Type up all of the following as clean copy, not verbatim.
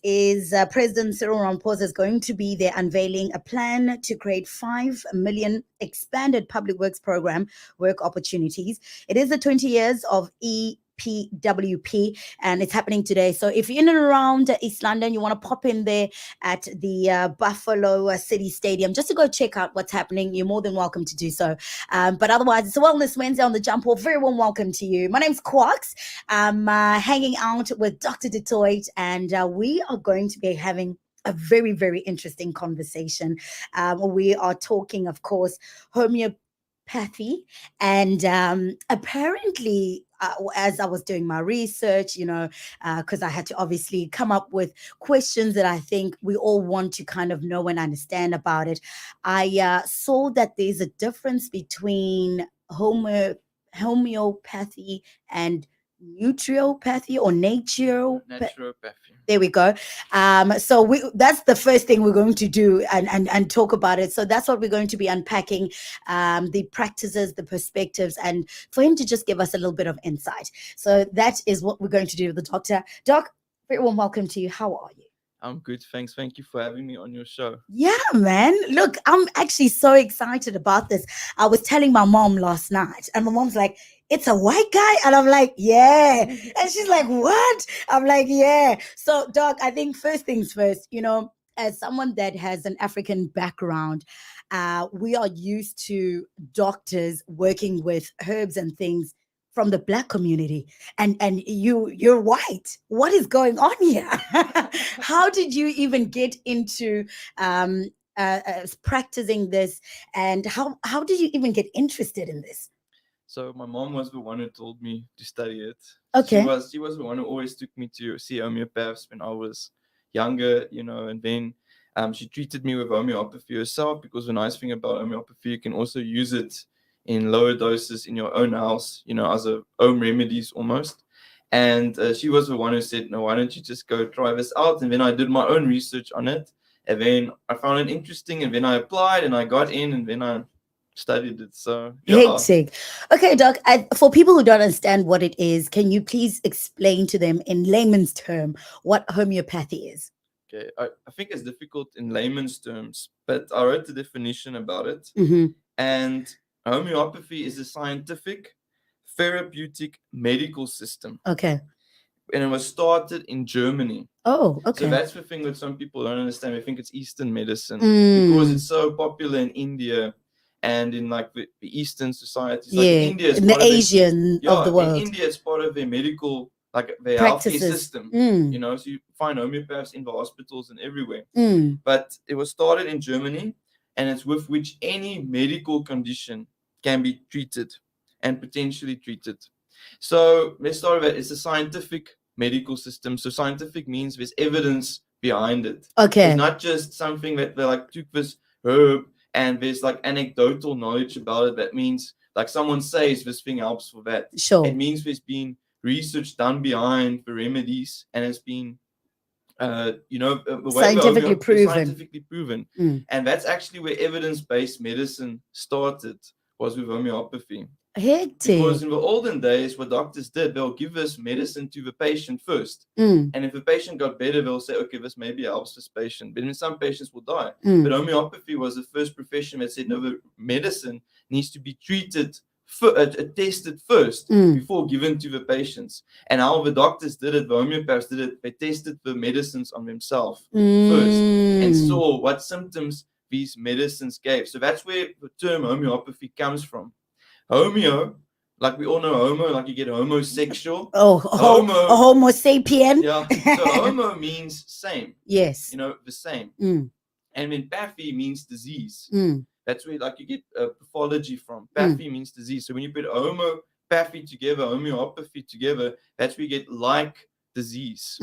is President Cyril Ramaphosa is going to be there unveiling a plan to create 5 million expanded public works program work opportunities. It is the 20 years of EPWP, and it's happening today. So if you're in and around East London, you want to pop in there at the Buffalo City Stadium just to go check out what's happening, you're more than welcome to do so. But otherwise, it's a Wellness Wednesday on the Jump Off. Very warm welcome to you. My name's Quax. I'm hanging out with Dr. Toit, and we are going to be having a very, very interesting conversation. We are talking, of course, homeopathy, and apparently as I was doing my research, because I had to obviously come up with questions that I think we all want to kind of know and understand about it. I saw that there's a difference between homeopathy and naturopathy or naturopathy. There we go. So that's the first thing we're going to do and talk about it. So that's what we're going to be unpacking, the practices, the perspectives, and for him to just give us a little bit of insight. So that is what we're going to do with the doctor. Doc, very warm welcome to you. How are you? I'm good, thanks. Thank you for having me on your show. Yeah, man. Look, I'm actually so excited about this. I was telling my mom last night, and my mom's like, it's a white guy? And I'm like, yeah. And she's like, what? I'm like, yeah. So, Doc, I think first things first, as someone that has an African background, we are used to doctors working with herbs and things from the Black community, and you're white. What is going on here? How did you even get into practicing this, and how did you even get interested in this? So my mom was the one who told me to study it. Okay. She was the one who always took me to see homeopaths when I was younger, and then she treated me with homeopathy herself, because the nice thing about homeopathy, you can also use it in lower doses in your own house, as a home remedies almost. And she was the one who said, no, why don't you just go try this out? And then I did my own research on it, and then I found it interesting, and then I applied and I got in, and then I studied it. So yeah. Hectic. Okay, Doc, for people who don't understand what it is, can you please explain to them in layman's term what homeopathy is? Okay, I think it's difficult in layman's terms, but I wrote the definition about it. Mm-hmm. And homeopathy is a scientific, therapeutic, medical system. Okay. And it was started in Germany. Oh, okay. So that's the thing that some people don't understand. They think it's Eastern medicine because it's so popular in India and in like the Eastern societies. Like in India, it's in the Asian of the world. In India, it's part of their medical, like their healthcare system. So you find homeopaths in the hospitals and everywhere. But it was started in Germany, and it's with which any medical condition can be treated and potentially treated. So let's start with it. It's a scientific medical system. So scientific means there's evidence behind it. Okay. It's not just something that they like took this herb and there's like anecdotal knowledge about it. That means like someone says this thing helps for that. Sure. It means there's been research done behind the remedies, and it's been scientifically proven. And that's actually where evidence-based medicine started, was with homeopathy. Hectic. Because in the olden days, what doctors did, they'll give this medicine to the patient first. And if the patient got better, they'll say, okay, this maybe helps this patient. But then some patients will die. But homeopathy was the first profession that said, no, the medicine needs to be treated, tested first before given to the patients. And how the doctors did it, the homeopaths did it, they tested the medicines on themselves first and saw what symptoms these medicines gave. So that's where the term homeopathy comes from. Homeo, like we all know homo, like you get homosexual. Homo sapien. Yeah. So homo means same. Yes. The same. And then pathy means disease. That's where like you get pathology from. Pathy means disease. So when you put homopathy together, homeopathy together, that's where you get like disease.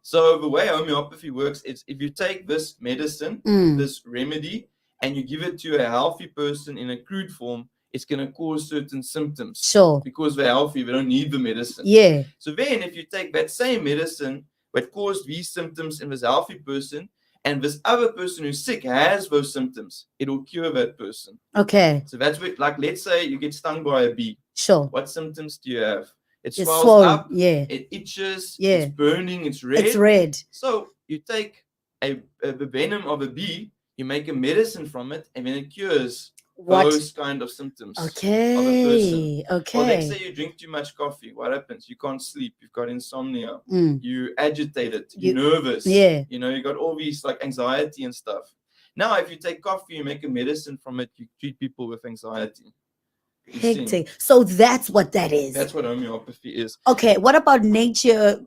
So the way homeopathy works is if you take this medicine, this remedy, and you give it to a healthy person in a crude form, it's going to cause certain symptoms. Sure. Because they're healthy, they don't need the medicine. Yeah. So then if you take that same medicine that caused these symptoms in this healthy person, and this other person who's sick has those symptoms, it will cure that person. Okay. So that's what, like, let's say you get stung by a bee. Sure. What symptoms do you have? It It's swells swollen. up. Yeah. It itches. Yeah. It's burning. It's red. It's red. So you take the venom of a bee, you make a medicine from it, and then it cures those kind of symptoms of a person. Or let's say you drink too much coffee. What happens? You can't sleep. You've got insomnia. You're agitated. You're nervous. You know, you got all these like anxiety and stuff. Now, if you take coffee, you make a medicine from it. You treat people with anxiety. Hectic. So that's what that is. That's what homeopathy is. Okay. What about nature?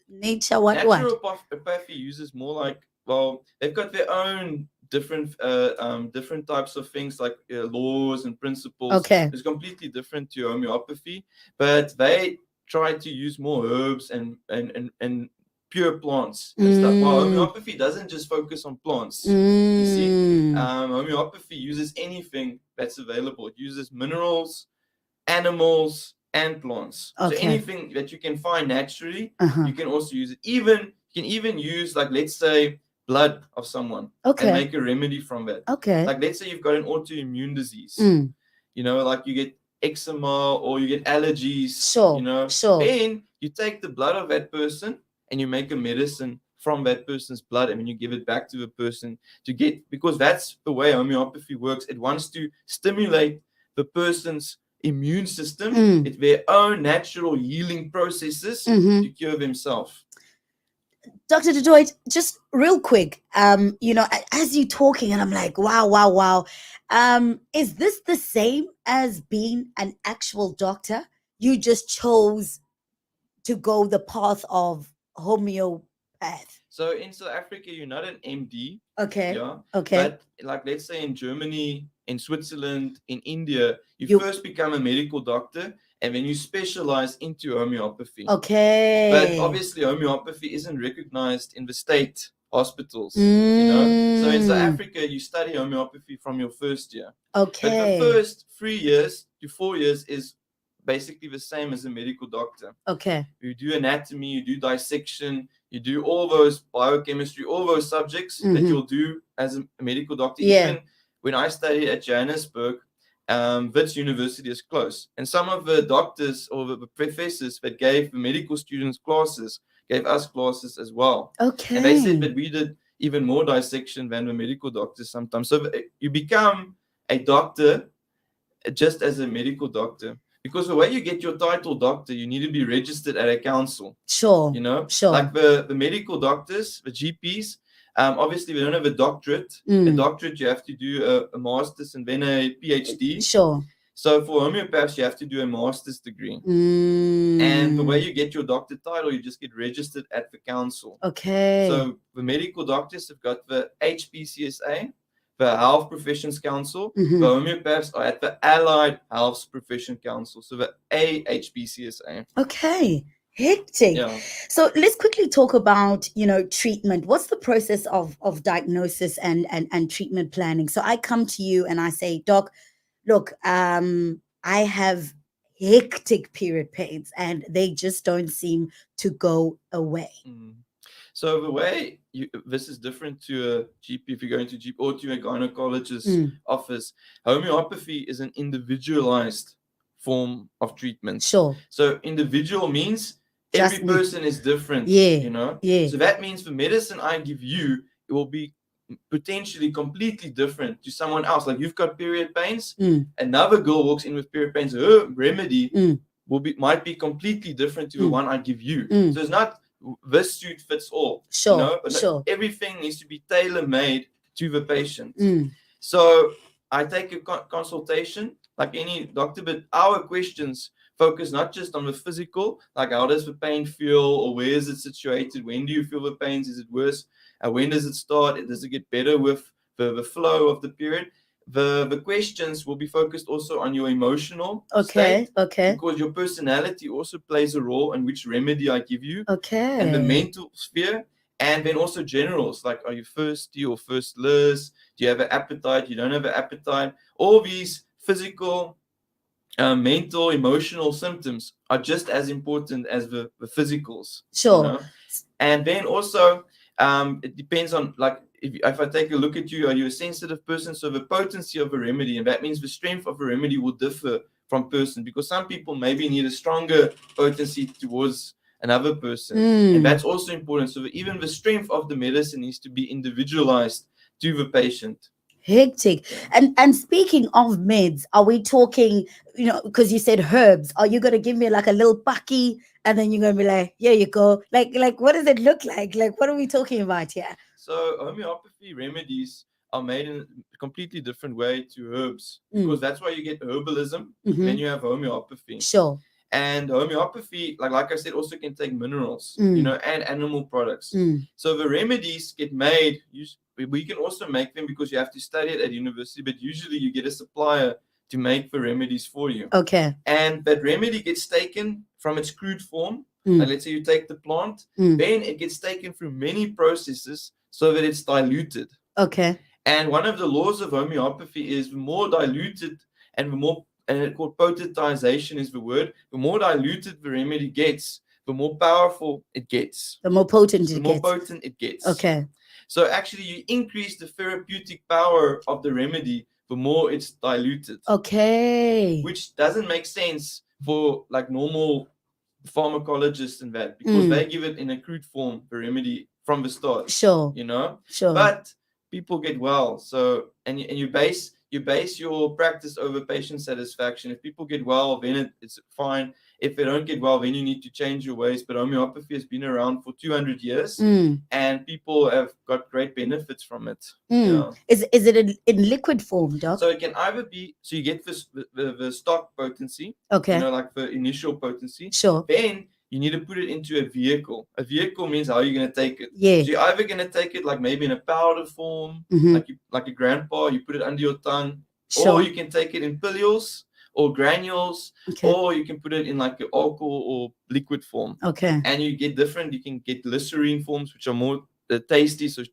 What? Naturopathy uses more like, well, they've got their own different types of things like laws and principles. Okay. It's completely different to homeopathy, but they try to use more herbs and pure plants and stuff. While homeopathy doesn't just focus on plants. You see, homeopathy uses anything that's available. It uses minerals, animals, and plants. So anything that you can find naturally, you can also use it. You can even use, like, let's say, blood of someone and make a remedy from that. Like, let's say you've got an autoimmune disease. You know, like you get eczema or you get allergies. You know, then you take the blood of that person and you make a medicine from that person's blood, and then you give it back to the person because that's the way homeopathy works. It wants to stimulate the person's immune system. It's their own natural healing processes to cure themselves. Dr. Toit, just real quick, you know, as you're talking, and I'm like, wow. Is this the same as being an actual doctor? You just chose to go the path of homeopath. So in South Africa, you're not an MD. Yeah. But like, let's say in Germany, in Switzerland, in India, you first become a medical doctor and then you specialize into homeopathy. But obviously homeopathy isn't recognized in the state hospitals. You know? So in South Africa, you study homeopathy from your first year. But the first 3 years to 4 years is basically the same as a medical doctor. You do anatomy, you do dissection, you do all those biochemistry, all those subjects that you'll do as a medical doctor. Even when I studied at Johannesburg, Wits University is close. And some of the doctors or the professors that gave the medical students classes gave us classes as well. And they said that we did even more dissection than the medical doctors sometimes. So you become a doctor just as a medical doctor. Because the way you get your title doctor, you need to be registered at a council. You know? Like the medical doctors, the GPs, obviously they don't have a doctorate. A doctorate, you have to do a master's and then a PhD. So for homeopaths, you have to do a master's degree. And the way you get your doctor title, you just get registered at the council. So the medical doctors have got the HPCSA, the Health Professions Council. The homeopaths are at the Allied Health Profession Council, so the AHPCSA. Hectic. So let's quickly talk about, you know, treatment. What's the process of diagnosis and treatment planning? So I come to you and I say, Doc, look, I have hectic period pains and they just don't seem to go away. So the way this is different to a GP, if you're going to GP or to a gynecologist's office, homeopathy is an individualized form of treatment. So individual means every person is different, you know? So that means the medicine I give you, it will be potentially completely different to someone else. Like, you've got period pains, another girl walks in with period pains, her remedy might be completely different to the one I give you. So it's not this suit fits all. You know? But everything needs to be tailor-made to the patient. So I take a consultation like any doctor, but our questions focus not just on the physical, like how does the pain feel, or where is it situated, when do you feel the pains, is it worse, when does it start, does it get better with the flow of the period. The questions will be focused also on your emotional state, because your personality also plays a role in which remedy I give you, and the mental sphere, and then also generals, like, are you thirsty or thirstless, do you have an appetite, you don't have an appetite. All these physical, mental, emotional symptoms are just as important as the physicals. You know? And then also it depends on, like, if I take a look at you, are you a sensitive person? So the potency of a remedy, and that means the strength of a remedy will differ from person, because some people maybe need a stronger potency towards another person. And that's also important. So even the strength of the medicine needs to be individualized to the patient. Hectic. And speaking of meds, are we talking, because you said herbs, are you gonna give me like a little bucky and then you're gonna be like, here you go? Like what does it look like? Like, what are we talking about here? So homeopathy remedies are made in a completely different way to herbs, because that's why you get herbalism when you have homeopathy. Sure. And homeopathy, like I said, also can take minerals, and animal products. So the remedies get made. We can also make them because you have to study it at university, but usually you get a supplier to make the remedies for you. Okay. And that remedy gets taken from its crude form. Like let's say you take the plant, then it gets taken through many processes so that it's diluted. Okay. And one of the laws of homeopathy is the more diluted and the more, and it's called potentization is the word, the more diluted the remedy gets, the more powerful it gets. The more potent The it more gets. potent it gets. Okay. So actually you increase the therapeutic power of the remedy, the more it's diluted. Okay. Which doesn't make sense for like normal pharmacologists and that, because they give it in a crude form, the remedy, from the start. Sure. Sure. But people get well. So and you base your practice over patient satisfaction. If people get well, then it's fine. If they don't get well, then you need to change your ways. But homeopathy has been around for 200 years, and people have got great benefits from it. Yeah. Is it in liquid form, Doc? So it can either be, so you get this the stock potency, Okay. like the initial potency. Sure. Then you need to put it into a vehicle. A vehicle means how you're going to take it. Yeah. So you're either going to take it like maybe in a powder form, like a grandpa, you put it under your tongue, Sure. or you can take it in pillules or granules, or you can put it in like an alcohol or liquid form. Okay. And you get different. You can get glycerine forms, which are more tasty, so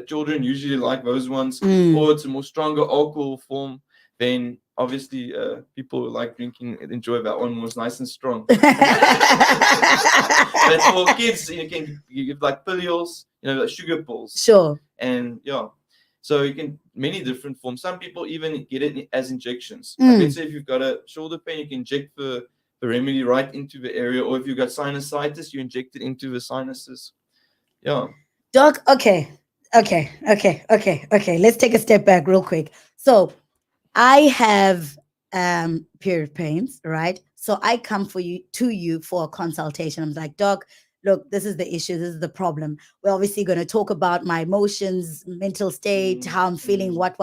children usually like those ones, or it's a more stronger alcohol form. Then obviously people who like drinking enjoy that one more, it's nice and strong. But for kids, you give like pillules, like sugar pills. Sure. And so you can many different forms. Some people even get it as injections. Like let's say if you've got a shoulder pain, you can inject the remedy right into the area, or if you've got sinusitis, you inject it into the sinuses. Yeah. Doc, okay. Let's take a step back real quick. So I have period pains, right? So I come to you for a consultation. I'm like, Doc, look, this is the issue, this is the problem. We're obviously going to talk about my emotions, mental state, how I'm feeling, what.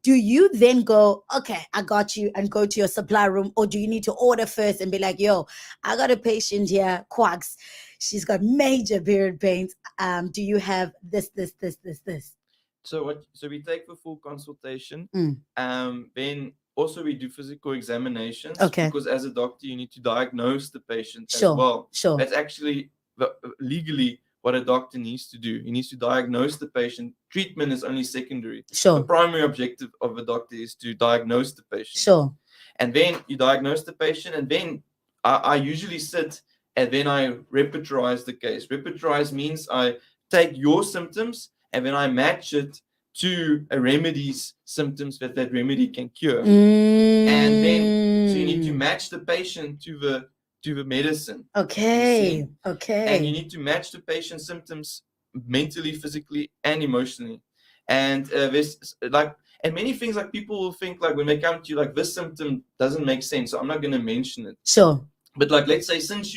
Do you then go, okay, I got you, and go to your supply room, or do you need to order first and be like, yo, I got a patient here, Quax, she's got major period pains. Do you have this? So we take the full consultation. Then also we do physical examinations. Okay. Because as a doctor, you need to diagnose the patient as Sure. well. Sure. That's actually legally what a doctor needs to do. He needs to diagnose the patient. Treatment is only secondary. Sure. The primary objective of a doctor is to diagnose the patient. Sure. And then you diagnose the patient, and then I usually sit and then I repertorize the case. Repertorize means I take your symptoms and then I match it to a remedy's symptoms that remedy can cure. And then so you need to match the patient to the medicine. Okay. And you need to match the patient's symptoms mentally, physically, and emotionally. And there's and many things, like people will think like when they come to you, like this symptom doesn't make sense, so I'm not going to mention it. Sure. But like, let's say since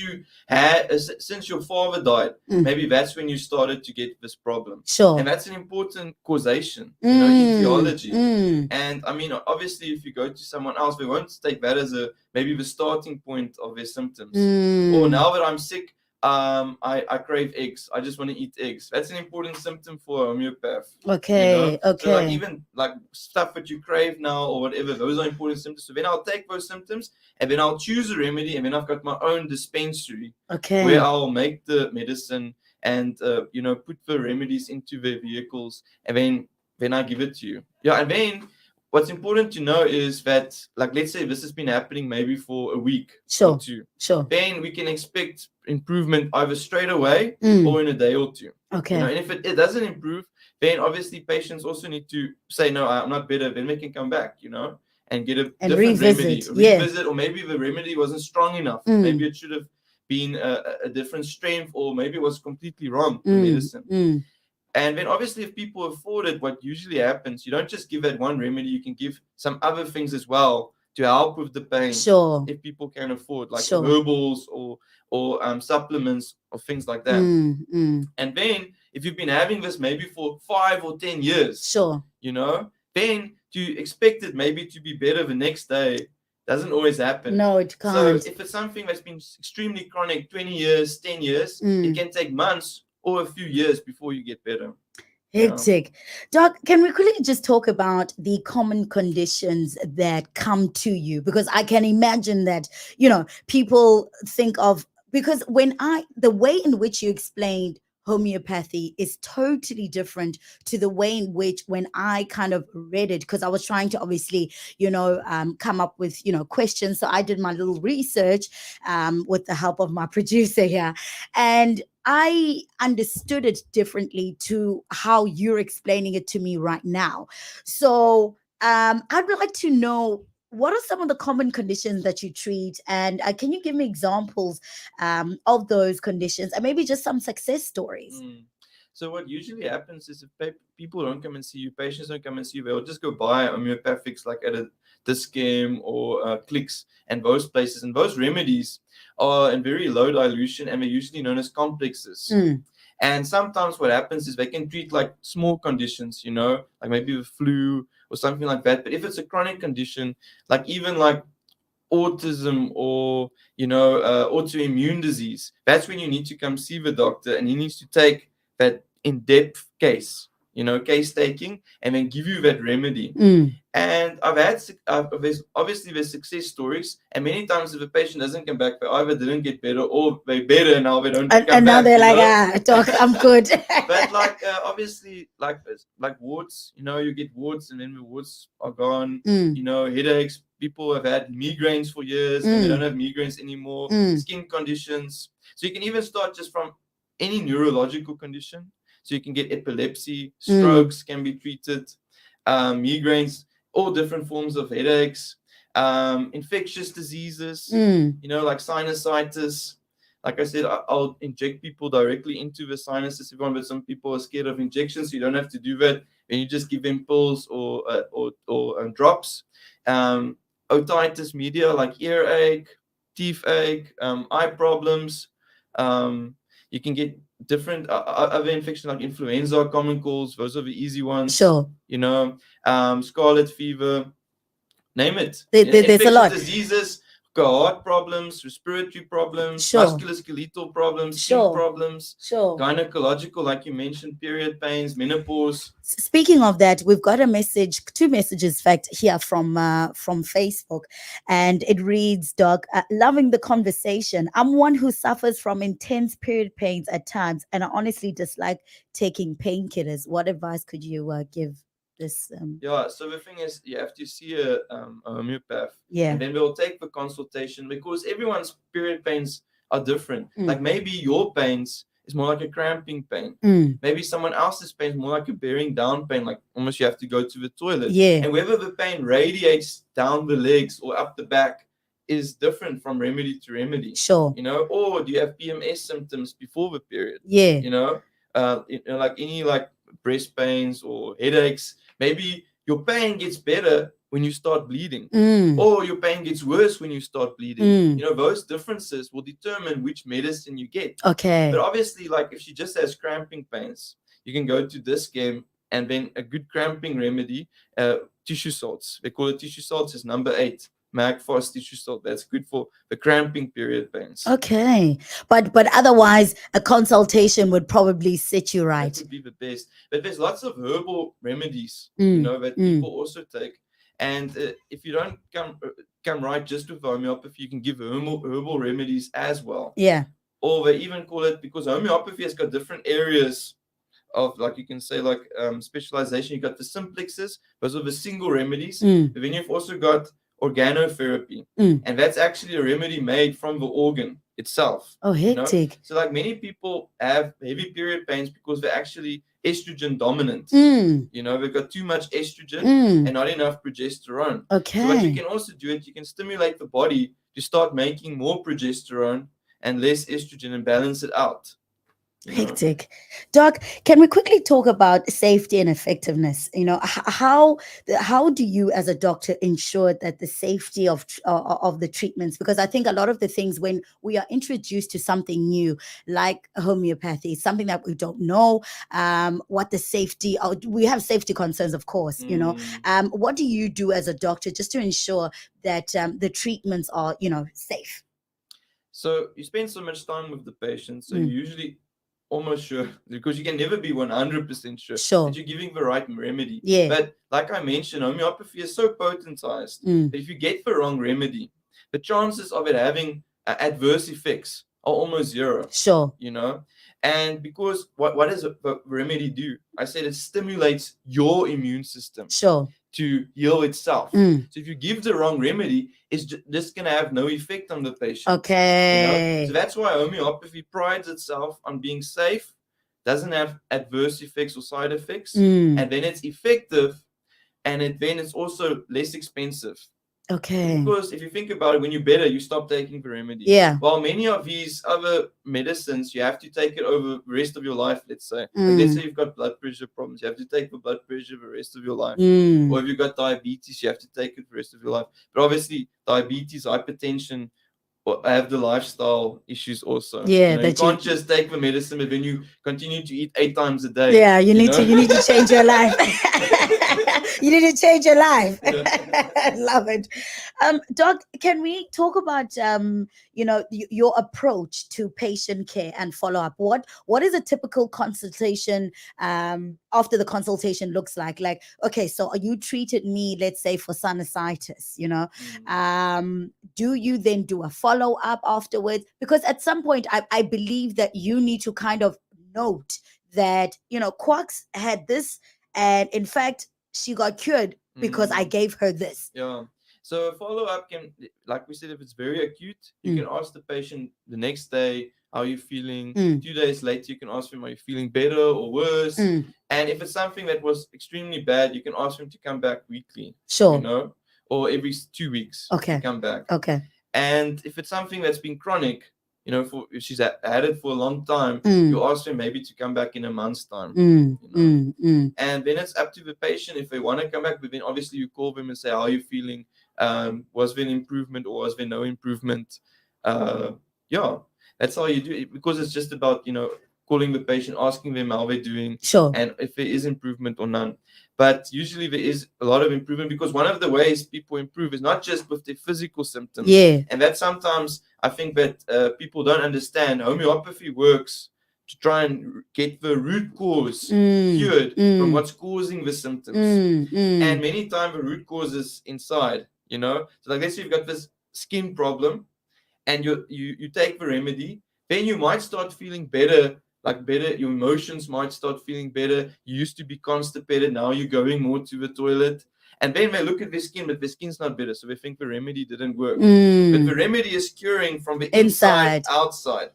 your father died, maybe that's when you started to get this problem. Sure. And that's an important causation, in theology. And I mean, obviously, if you go to someone else, they won't take that as maybe the starting point of their symptoms. Or now that I'm sick, I crave eggs. I just want to eat eggs. That's an important symptom for a homeopath. Okay. Okay. So like even like stuff that you crave now or whatever, those are important symptoms. So then I'll take those symptoms and then I'll choose a remedy, and then I've got my own dispensary where I'll make the medicine and put the remedies into the vehicles, and then I give it to you. Yeah, and then what's important to know is that, like, let's say this has been happening maybe for a week or two. Sure. Then we can expect improvement either straight away or in a day or two. Okay. And if it doesn't improve, then obviously patients also need to say, no, I'm not better. Then they can come back, and get a different remedy. Revisit, or maybe the remedy wasn't strong enough. Maybe it should have been a different strength, or maybe it was completely wrong, the medicine. And then obviously if people afford it, what usually happens, you don't just give that one remedy, you can give some other things as well to help with the pain. Sure. If people can afford, like Sure. herbals or supplements or things like that. And then if you've been having this maybe for 5 or 10 years, Sure. you know, then to expect it maybe to be better the next day doesn't always happen. No, it can't. So if it's something that's been extremely chronic, 20 years, 10 years, it can take months or a few years before you get better. Hectic. Doc, can we quickly just talk about the common conditions that come to you? Because I can imagine that, people think of, because the way in which you explained homeopathy is totally different to the way in which when I kind of read it, because I was trying to obviously, come up with, questions. So I did my little research with the help of my producer here. And I understood it differently to how you're explaining it to me right now. So I'd like to know, what are some of the common conditions that you treat? And can you give me examples of those conditions and maybe just some success stories? So what usually happens is if people don't come and see you, patients don't come and see you, they'll just go buy homeopathics like at a Discam or Clicks and those places. And those remedies are in very low dilution and they're usually known as complexes. And sometimes what happens is they can treat like small conditions, like maybe the flu or something like that. But if it's a chronic condition, like even like autism or, autoimmune disease, that's when you need to come see the doctor and he needs to take that in-depth case, case taking, and then give you that remedy. And there's obviously success stories, and many times if a patient doesn't come back, they either didn't get better or they're better and now they don't come back. And now they're like, doc, I'm good. But obviously like warts, you get warts and then the warts are gone. Headaches. People have had migraines for years and they don't have migraines anymore. Skin conditions. So you can even start just from any neurological condition. So you can get epilepsy, strokes can be treated, migraines, all different forms of headaches, infectious diseases, like sinusitis. Like I said, I'll inject people directly into the sinuses, but some people are scared of injections, so you don't have to do that. And you just give them pills or drops. Otitis media, like earache, teeth ache, eye problems. You can get different other infections like influenza, common colds. Those are the easy ones. Sure. Scarlet fever, name it. There's a lot. Diseases, heart problems, respiratory problems, musculoskeletal problems, skin problems, gynecological, like you mentioned, period pains, menopause. Speaking of that, we've got two messages, in fact, here from Facebook, and it reads, Doc, loving the conversation. I'm one who suffers from intense period pains at times, and I honestly dislike taking painkillers. What advice could you give this? So the thing is, you have to see a homeopath, and then we'll take the consultation, because everyone's period pains are different. Like maybe your pains is more like a cramping pain. Maybe someone else's pain is more like a bearing down pain, like almost you have to go to the toilet. And whether the pain radiates down the legs or up the back is different from remedy to remedy. Or do you have PMS symptoms before the period? Like any like breast pains or headaches. Maybe your pain gets better when you start bleeding, or your pain gets worse when you start bleeding. Those differences will determine which medicine you get. Okay. But obviously, like if she just has cramping pains, you can go to this game, and then a good cramping remedy, tissue salts. They call it tissue salts. Is number 8. Magfast tissue salt. That's good for the cramping period pains. Okay, but otherwise, a consultation would probably set you right. That would be the best. But there's lots of herbal remedies, that people also take. And if you don't come right just with homeopathy, you can give herbal remedies as well. Or they even call it, because homeopathy has got different areas of, like you can say, like specialization. You got the simplexes, those are the single remedies. But then you've also got organotherapy, and that's actually a remedy made from the organ itself. Oh, hectic. So like many people have heavy period pains because they're actually estrogen dominant. They've got too much estrogen and not enough progesterone. Okay. So what you can also do is you can stimulate the body to start making more progesterone, and less estrogen and balance it out. Hectic. Doc, can we quickly talk about safety and effectiveness? How do you as a doctor ensure that the safety of the treatments, because I think a lot of the things when we are introduced to something new like homeopathy, something that we don't know, what the safety, we have safety concerns, of course. What do you do as a doctor just to ensure that the treatments are safe? So you spend so much time with the patient, so you usually almost sure, because you can never be 100% sure that you're giving the right remedy. Yeah. But like I mentioned, homeopathy is so potentized that if you get the wrong remedy, the chances of it having adverse effects are almost zero. Sure. And because what does the remedy do? I said it stimulates your immune system. Sure. To heal itself. So if you give the wrong remedy, it's just going to have no effect on the patient. Okay. So that's why homeopathy prides itself on being safe, doesn't have adverse effects or side effects, and then it's effective, and then it's also less expensive. Okay. Because if you think about it, when you're better, you stop taking the remedy. Yeah. While many of these other medicines, you have to take it over the rest of your life, let's say. Like let's say you've got blood pressure problems, you have to take the blood pressure the rest of your life. Or if you've got diabetes, you have to take it the rest of your life. But obviously, diabetes, hypertension, have the lifestyle issues also. Yeah, you can't just take the medicine, but then you continue to eat 8 times a day. Yeah, you need to change your life. You need to change your life. Love it. Doc, can we talk about your approach to patient care and follow up? What is a typical consultation after the consultation looks like? Like, okay, so you treated me, let's say, for sinusitis, do you then do a follow up afterwards? Because at some point I believe that you need to kind of note that Quax had this, and in fact she got cured because I gave her this. Yeah. So a follow-up can, like we said, if it's very acute, you can ask the patient the next day, how are you feeling? 2 days later, you can ask them, are you feeling better or worse? And if it's something that was extremely bad, you can ask them to come back weekly. Sure. Or every 2 weeks to come back. Okay. And if it's something that's been chronic, if she's had it for a long time, you ask them maybe to come back in a month's time. And then it's up to the patient if they want to come back. But then obviously you call them and say, how are you feeling? Was there an improvement or was there no improvement? Yeah, that's how you do it, because it's just about, calling the patient, asking them how they're doing, and if there is improvement or none. But usually there is a lot of improvement, because one of the ways people improve is not just with their physical symptoms. Yeah. And that sometimes I think that people don't understand. Homeopathy works to try and get the root cause cured from what's causing the symptoms. And many times the root cause is inside, So like let's say you've got this skin problem and you take the remedy, then you might start feeling better. Your emotions might start feeling better. You used to be constipated, now you're going more to the toilet. And then they look at their skin, but their skin's not better, so they think the remedy didn't work. But the remedy is curing from the inside outside.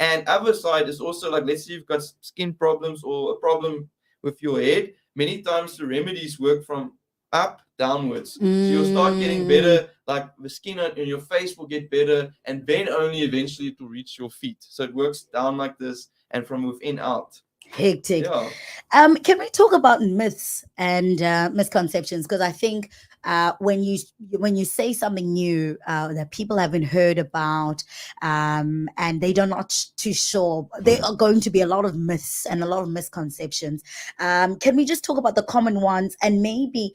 And other side is also like, let's say you've got skin problems or a problem with your head. Many times the remedies work from up downwards. So you'll start getting better, like the skin on your face will get better, and then only eventually it will reach your feet. So it works down like this and from within out. Hectic. Yeah. Can we talk about myths and misconceptions? Because I think when you say something new that people haven't heard about, and they're not too sure, there are going to be a lot of myths and a lot of misconceptions. Can we just talk about the common ones and maybe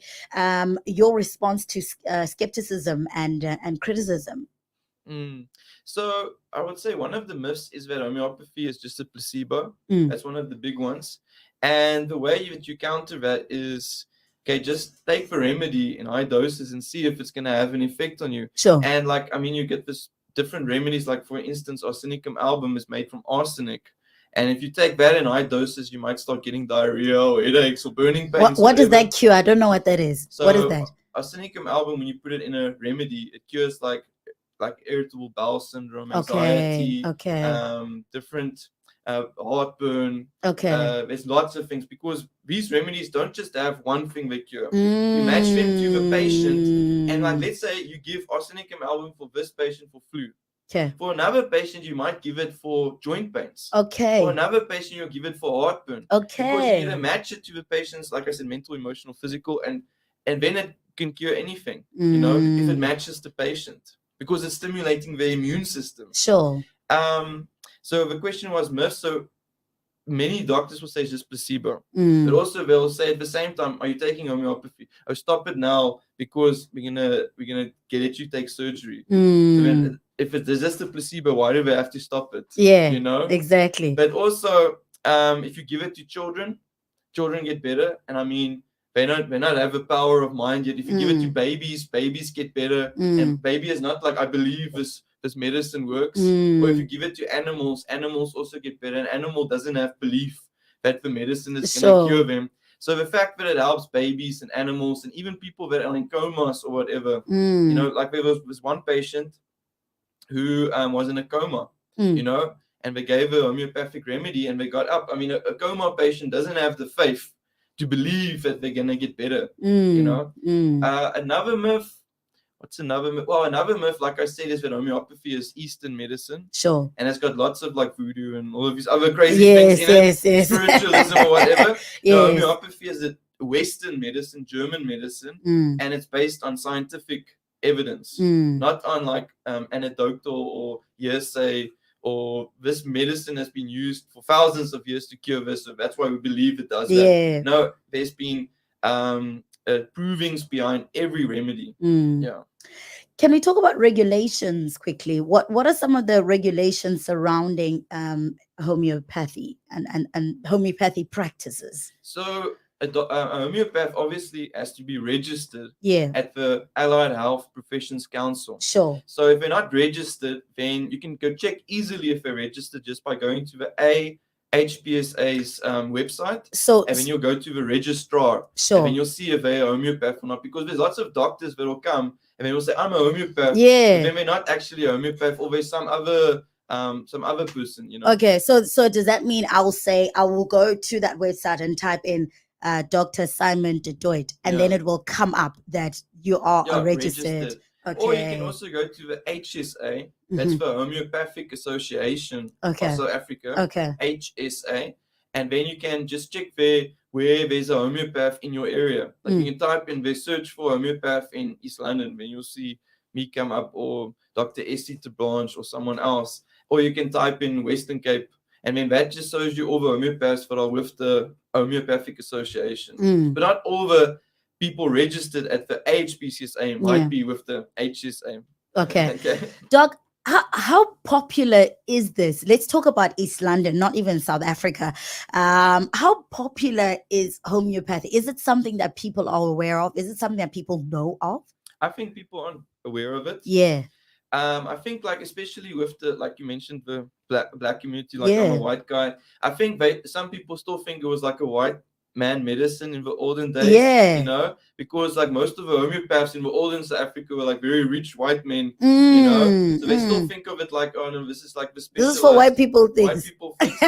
your response to skepticism and criticism? So I would say one of the myths is that homeopathy is just a placebo. That's one of the big ones. And the way that you counter that is, okay, just take the remedy in high doses and see if it's going to have an effect on you. Sure. And you get this different remedies. Like, for instance, arsenicum album is made from arsenic. And if you take that in high doses, you might start getting diarrhea or headaches or burning pains. What does that cure? I don't know what that is. So what is that? Arsenicum album, when you put it in a remedy, it cures like irritable bowel syndrome, anxiety, different heartburn. There's lots of things, because these remedies don't just have one thing they cure. You match them to the patient, and like let's say you give arsenicum album for this patient for flu, Okay. For another patient, you might give it for joint pains. Okay. For another patient, you'll give it for heartburn. Because you Okay. either match it to the patient's, like I said, mental, emotional, physical, and then it can cure anything, you know, if it matches the patient, because it's stimulating the immune system. Sure. So the question was myths. So many doctors will say it's just placebo, but also they'll say at the same time, are you taking homeopathy? Oh, stop it now, because we're gonna get you take surgery. So then, if it is just a placebo, why do they have to stop it? Yeah, you know, exactly. But also, if you give it to children get better, and I mean, they not have the power of mind yet. If you give it to babies get better, and baby is not like, I believe this medicine works. Or if you give it to animals also get better. An animal doesn't have belief that the medicine is going to cure them. So the fact that it helps babies and animals and even people that are in comas or whatever, you know, like there was this one patient who was in a coma, you know, and they gave a homeopathic remedy and they got up. I mean, a coma patient doesn't have the faith to believe that they're going to get better, you know. Another myth. What's another myth? Well, another myth, like I said, is that homeopathy is Eastern medicine. Sure. And it's got lots of like voodoo and all of these other crazy things in it, spiritualism or whatever. No, homeopathy is a Western medicine, German medicine, and it's based on scientific evidence, not on like anecdotal or hearsay, or this medicine has been used for thousands of years to cure this, so that's why we believe it does that. No, there's been provings behind every remedy. Yeah. Can we talk about regulations quickly? What are some of the regulations surrounding homeopathy and homeopathy practices? So a homeopath obviously has to be registered Yeah. at the Allied Health Professions Council. Sure. So if they're not registered, then you can go check easily if they're registered just by going to the HPSA's website. So, and then you'll go to the registrar. Sure. And then you'll see if they're a homeopath or not, because there's lots of doctors that will come and they will say, I'm a homeopath. Yeah. But then they're not actually a homeopath, or there's some other person, you know. Okay, so does that mean I will go to that website and type in Dr. Simon de Toit, and then it will come up that you are a registered. Okay. Or you can also go to the HSA, that's the Homeopathic Association of South Africa. Okay. HSA. And then you can just check there where there's a homeopath in your area. Like you can type in, they search for homeopath in East London, then you'll see me come up, or Dr. Essie de Blanche, or someone else. Or you can type in Western Cape, and then that just shows you all the homeopaths that are with the Homeopathic Association. But not all the people registered at the HPCSA might be with the HSA. Okay. Doc, how popular is this? Let's talk about East London, not even South Africa. How popular is homeopathy? Is it something that people are aware of? Is it something that people know of? I think people aren't aware of it. Yeah. I think, like, especially with the, like you mentioned, the black community, like I'm a white guy. I think some people still think it was like a white man medicine in the olden days. Yeah. You know, because like most of the homeopaths in the olden South Africa were like very rich white men. You know, so they still think of it like, oh no, this is like the specialized. This is for white people things. White people things.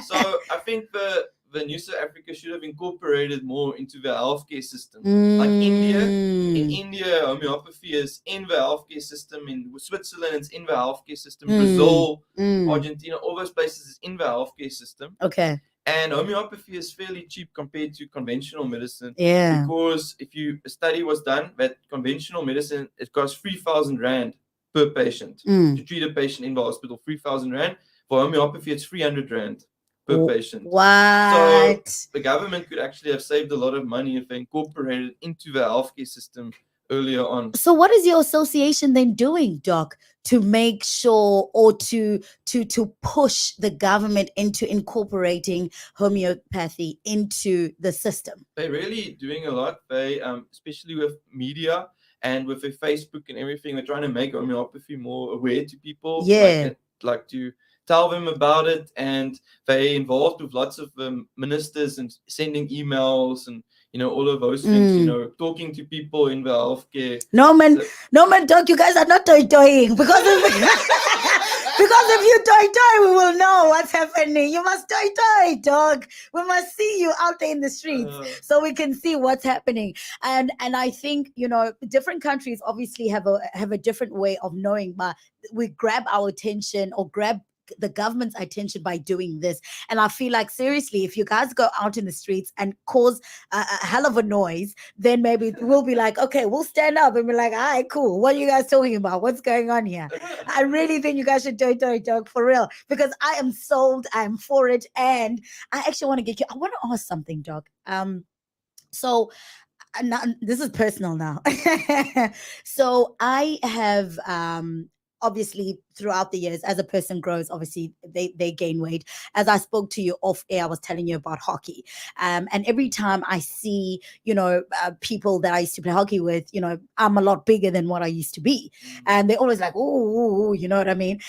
So I think the New South Africa should have incorporated more into the healthcare system. Like in India, homeopathy is in the healthcare system. In Switzerland, it's in the healthcare system. Brazil, Argentina, all those places is in the healthcare system. Okay. And homeopathy is fairly cheap compared to conventional medicine. Yeah. Because a study was done that conventional medicine, it costs 3,000 Rand per patient to treat a patient in the hospital. 3,000 Rand. For homeopathy, it's 300 Rand per patient. What? So the government could actually have saved a lot of money if they incorporated it into the healthcare system earlier on. So what is your association then doing, Doc, to make sure, or to push the government into incorporating homeopathy into the system? They're really doing a lot. They especially with media and with their Facebook and everything, they're trying to make homeopathy more aware to people. Yeah. Like to tell them about it, and they involved with lots of ministers and sending emails and, you know, all of those things, you know, talking to people in the healthcare. No man, Doc, you guys are not toying because Because if you die, we will know what's happening. You must die, dog. We must see you out there in the streets so we can see what's happening. And I think, you know, different countries obviously have a different way of knowing, but we grab our attention or grab the government's attention by doing this. And I feel like, seriously, if you guys go out in the streets and cause a hell of a noise, then maybe we'll be like, okay, we'll stand up and be like, all right, cool, what are you guys talking about? What's going on here? I really think you guys should do it, dog, for real, because I am sold, I'm for it. And I actually want to get you, I want to ask something, dog. So now, this is personal now. So I have obviously throughout the years, as a person grows, obviously they gain weight. As I spoke to you off air, I was telling you about hockey, and every time I see, you know, people that I used to play hockey with, you know, I'm a lot bigger than what I used to be, and they're always like, oh, you know what I mean?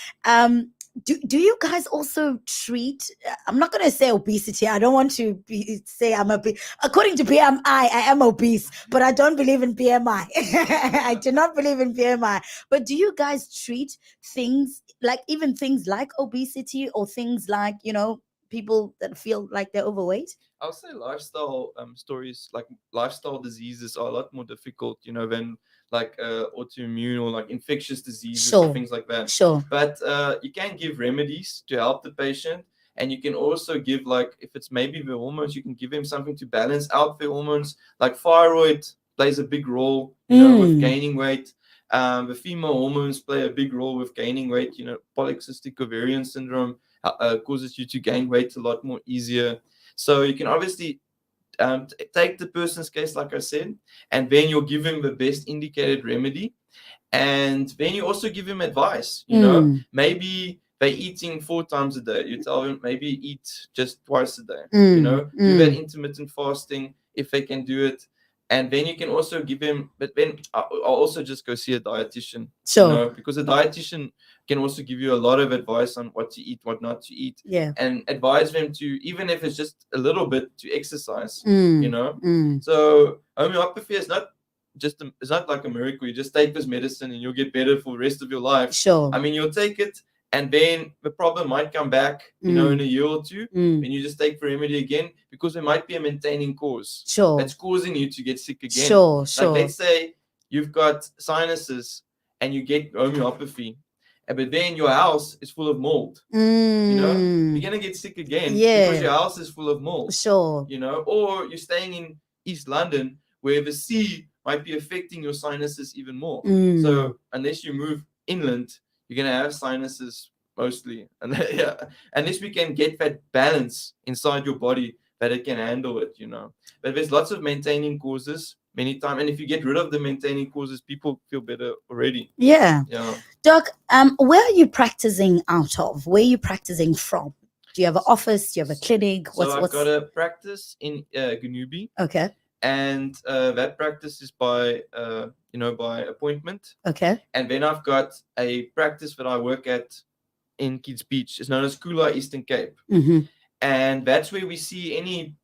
Do you guys also treat, I'm not going to say obesity, I don't want to say I'm obese. According to BMI, I am obese, but I don't believe in BMI. I do not believe in BMI. But do you guys treat things like, even things like obesity, or things like, you know, people that feel like they're overweight? I'll say lifestyle stories, like lifestyle diseases, are a lot more difficult, you know, than like autoimmune or like infectious diseases, Sure. or things like that. Sure. But you can give remedies to help the patient, and you can also give, like, if it's maybe the hormones, you can give him something to balance out the hormones. Like thyroid plays a big role, you know, with gaining weight. The female hormones play a big role with gaining weight. You know, polycystic ovarian syndrome causes you to gain weight a lot more easier. So you can obviously take the person's case, like I said, and then you'll give him the best indicated remedy. And then you also give him advice, you know, maybe they're eating 4 times a day. You tell them maybe eat just twice a day, you know, do that intermittent fasting if they can do it. And then you can also give him, but then I'll also just go see a dietitian, Sure. you know, because a dietitian can also give you a lot of advice on what to eat, what not to eat, and advise them to, even if it's just a little bit, to exercise, you know. So homeopathy is not just it's not like a miracle. You just take this medicine and you'll get better for the rest of your life. Sure. I mean, you'll take it, and then the problem might come back, you know, in a year or two, and you just take the remedy again, because there might be a maintaining cause that's causing you to get sick again. Sure. Like, let's say you've got sinuses and you get homeopathy, but then your house is full of mold. You know, you're gonna get sick again because your house is full of mold. Sure. You know, or you're staying in East London where the sea might be affecting your sinuses even more. So unless you move inland, you're gonna have sinuses mostly, and unless we can get that balance inside your body that it can handle it, you know. But there's lots of maintaining causes many times, and if you get rid of the maintaining causes, people feel better already. Yeah. Doc, where are you practicing out of? Where are you practicing from? Do you have an office? Do you have a clinic? So I've got a practice in Ganubi. Okay. And that practice is by you know, by appointment. Okay. And then I've got a practice that I work at in Kids Beach. It's known as Kula Eastern Cape, and that's where we see any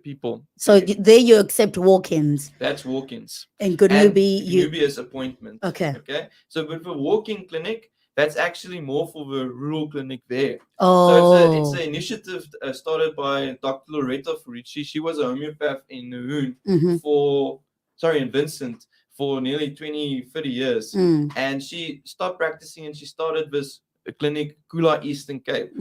people. So there you accept walk-ins. That's walk-ins. In Ganubi, Ganubi is appointment. Okay. Okay. So with the walk-in clinic, that's actually more for the rural clinic there. Oh. So it's an initiative started by Dr. Loretta Furici. She was a homeopath in Nahoon in Vincent for nearly 20, 30 years. And she stopped practicing and she started this clinic, Kula Eastern Cape.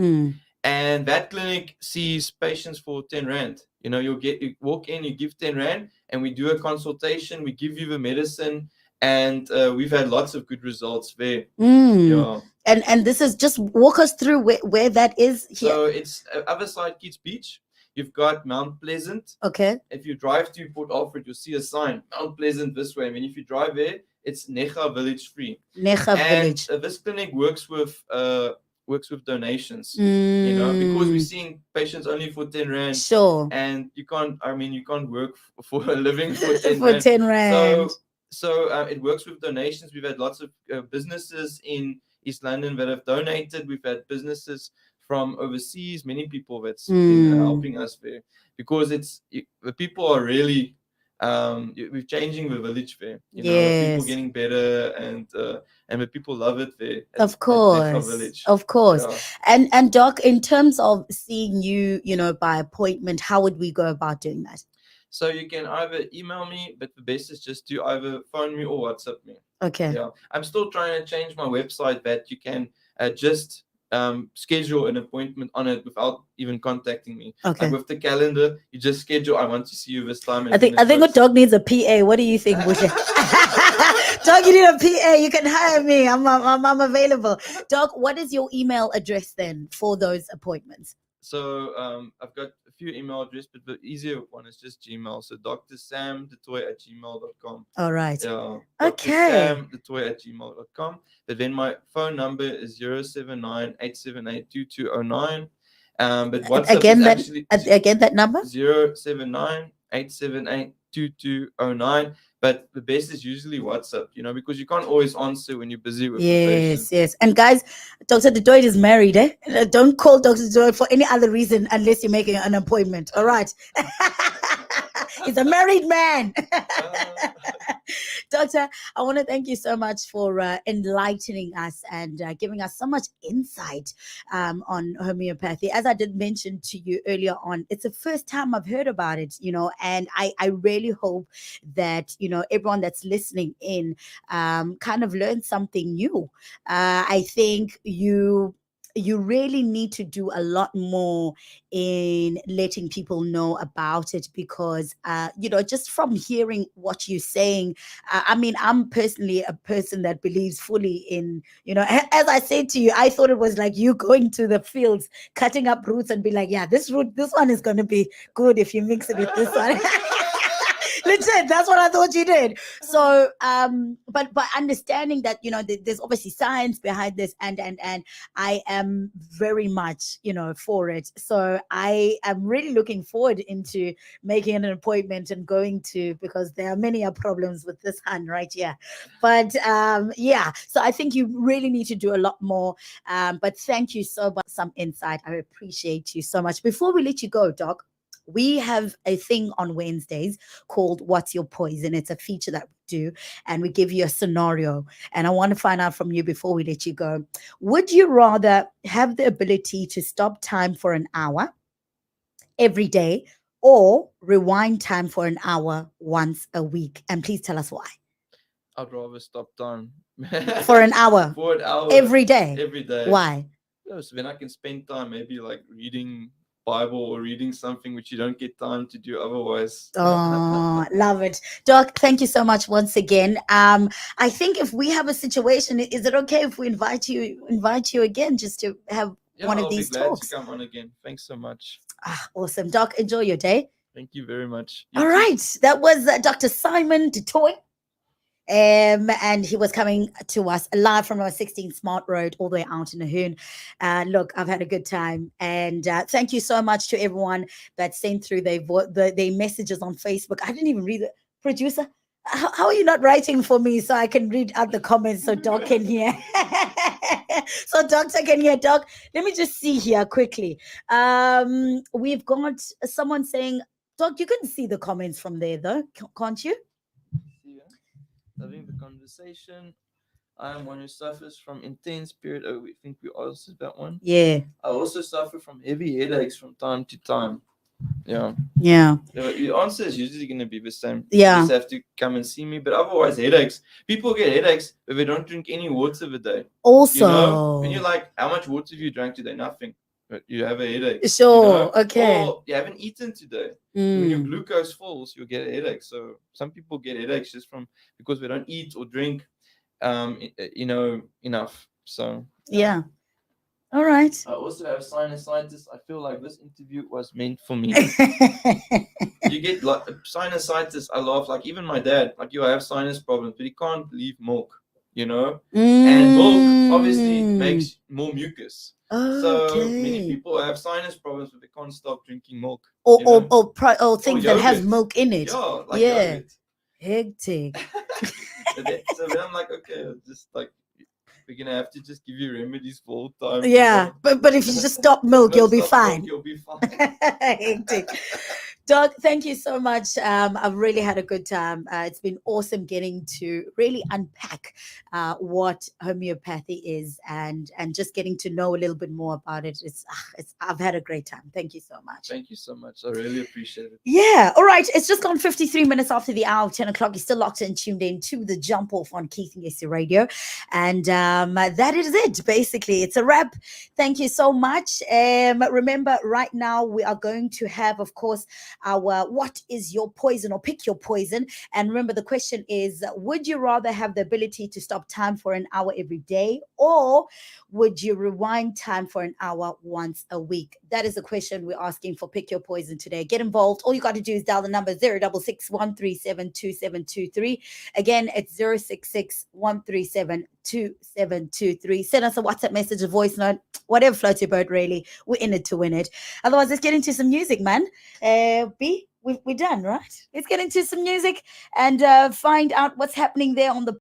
And that clinic sees patients for 10 Rand. You know, you walk in, you give 10 Rand, and we do a consultation, we give you the medicine, and we've had lots of good results there. Yeah. And this is, just walk us through where that is here. So it's other side Kids Beach. You've got Mount Pleasant. Okay. If you drive to Port Alfred, you'll see a sign, Mount Pleasant this way. I mean, if you drive there, it's Necha Village free. Necha Village. This clinic works with donations, you know, because we're seeing patients only for 10 Rand. Sure. And you can't work for a living for 10 for Rand. 10 Rand. So it works with donations. We've had lots of businesses in East London that have donated. We've had businesses from overseas, many people that's been helping us there, because the people are really we're changing the village there. You know, with people Yes. getting better, and the people love it there. Of At course. village. Of course. Yeah. And Doc, in terms of seeing you, by appointment, how would we go about doing that? So you can either email me, but the best is just to either phone me or WhatsApp me. Okay. Yeah, I'm still trying to change my website that you can just schedule an appointment on it without even contacting me. Okay. Like with the calendar, you just schedule. I want to see you this time. I think what Doc needs a PA. What do you think, Bushe? Doc, you need a PA. You can hire me. I'm available. Doc, what is your email address then for those appointments? So I've got a few email addresses, but the easier one is just Gmail. So drsamdetoy@gmail.com. All right. Yeah. Okay. drsamdetoy@gmail.com. But then my phone number is 079-878-2209. But WhatsApp again, is that actually again that number 079-878-2209. But the best is usually WhatsApp, because you can't always answer when you're busy with the patient. Yes. And guys, Dr. Toit is married. Don't call Dr. Toit for any other reason unless you're making an appointment. All right. He's a married man. Doctor, I want to thank you so much for enlightening us and giving us so much insight on homeopathy. As I did mention to you earlier on, it's the first time I've heard about it, and I really hope that, everyone that's listening in kind of learned something new. I think you really need to do a lot more in letting people know about it, because just from hearing what you're saying, I mean, I'm personally a person that believes fully in, as I said to you, I thought it was like you going to the fields, cutting up roots and be like, yeah, this one is going to be good if you mix it with this one. Legit, that's what I thought you did. So but understanding that there's obviously science behind this, and I am very much for it. So I am really looking forward into making an appointment and going to, because there are many problems with this hand right here. But yeah, so I think you really need to do a lot more. But thank you so much, some insight. I appreciate you so much. Before we let you go, Doc, we have a thing on Wednesdays called What's Your Poison? It's a feature that we do, and we give you a scenario. And I want to find out from you before we let you go. Would you rather have the ability to stop time for an hour every day, or rewind time for an hour once a week? And please tell us why. I'd rather stop time. For an hour. For an hour. Every day. Every day. Why? So then I can spend time maybe like reading Bible or reading something which you don't get time to do otherwise. Oh, love it. Doc, thank you so much once again. I think if we have a situation, is it okay if we invite you again just to have one of these I'll be glad talks? to come on again. Thanks so much. Awesome. Doc, enjoy your day. Thank you very much. All right. That was Dr. Simon Toit. And he was coming to us live from our 16 Smart Road all the way out in Nahoon. Look, I've had a good time, and thank you so much to everyone that sent through their messages on Facebook. I didn't even read it. Producer, how are you not writing for me so I can read out the comments so Doc can hear? So Doctor can hear. Doc, let me just see here quickly. We've got someone saying, Doc, you can see the comments from there though, can't you? Loving the conversation. I am one who suffers from intense period. Oh, we think we answered that one. Yeah. I also suffer from heavy headaches from time to time. Yeah. Yeah. The answer is usually going to be the same. Yeah. You just have to come and see me. But otherwise, headaches. People get headaches if they don't drink any water a day. Also. When you're like, how much water have you drank today? Nothing. But you have a headache. Sure. Okay. Or you haven't eaten today. When your glucose falls, you'll get a headache. So some people get headaches just because they don't eat or drink, enough. So yeah. All right. I also have sinusitis. I feel like this interview was meant for me. You get like sinusitis. I laugh. Like even my dad, I have sinus problems, but he can't leave milk. And milk obviously makes more mucus. Okay. So many people have sinus problems, but they can't stop drinking milk. Or things that have milk in it. Yeah, yogurt. Hectic. So then I'm like, okay, just like we're gonna have to just give you remedies for all time. Yeah, but if you just stop milk, you'll be fine. You'll be fine. Hectic. Doug, thank you so much. I've really had a good time. It's been awesome getting to really unpack what homeopathy is and just getting to know a little bit more about it. I've had a great time. Thank you so much. Thank you so much. I really appreciate it. Yeah. All right. It's just gone 53 minutes after the hour of 10 o'clock. You're still locked and tuned in to the Jump Off on Keith and Yesi Radio. And that is it. Basically, it's a wrap. Thank you so much. Remember, right now we are going to have, of course, our What is Your Poison, or Pick Your Poison. And remember, the question is, would you rather have the ability to stop time for an hour every day, or would you rewind time for an hour once a week? That is the question we're asking for Pick Your Poison today. Get involved. All you got to do is dial the number 066-137-2723. Again, it's 066-137-2723. Send us a WhatsApp message, a voice note, whatever floats your boat, really. We're in it to win it. Otherwise, let's get into some music, man. B, we're done, right? Let's get into some music and find out what's happening there on the